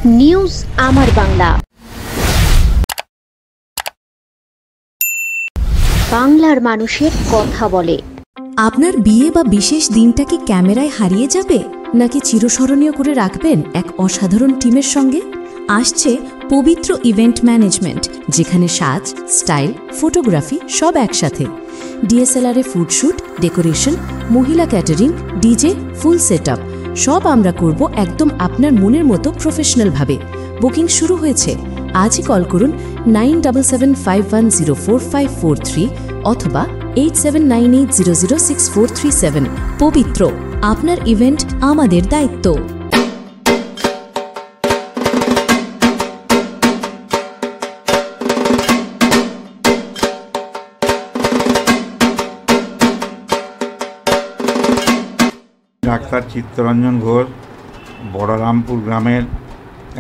News আমার বাংলা, বাংলার মানুষের কথা বলে। আপনার বিয়ে বা বিশেষ দিনটা কি ক্যামেরায় হারিয়ে যাবে, নাকি চিরস্মরণীয় করে রাখবেন এক অসাধারণ টিমের সঙ্গে? আসছে পবিত্র ইভেন্ট ম্যানেজমেন্ট, যেখানে সাজ, স্টাইল, ফটোগ্রাফি সব একসাথে। ডিএসএলআরে ফুডশ্যুট, ডেকোরেশন, মহিলা ক্যাটারিং, ডিজে, ফুল সেটআপ সব আমরা করব একদম আপনার মনের মতো প্রফেশনালভাবে। বুকিং শুরু হয়েছে। আজই কল করুন 9775104543 অথবা 8798006437। পবিত্র, আপনার ইভেন্ট আমাদের দায়িত্ব। ডাক্তার চিত্তরঞ্জন ঘোষ, বড়রামপুর গ্রামের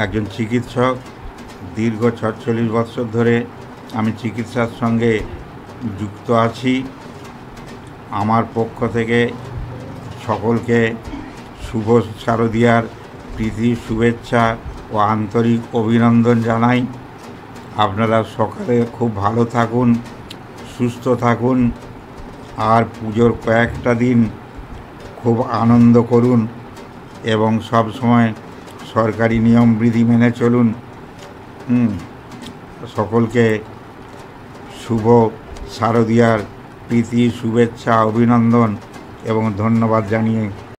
একজন চিকিৎসক। দীর্ঘ ৪৬ বছর ধরে আমি চিকিৎসার সঙ্গে যুক্ত আছি। আমার পক্ষ থেকে সকলকে শুভ শারদীয়ার প্রীতি শুভেচ্ছা ও আন্তরিক অভিনন্দন জানাই। আপনারা সকালে খুব ভালো থাকুন, সুস্থ থাকুন, আর পুজোর কয়েকটা দিন খুব আনন্দ করুন এবং সব সময় সরকারি নিয়ম বিধি মেনে চলুন। সকলকে শুভ শারদীয়ার প্রীতি শুভেচ্ছা অভিনন্দন এবং ধন্যবাদ জানিয়ে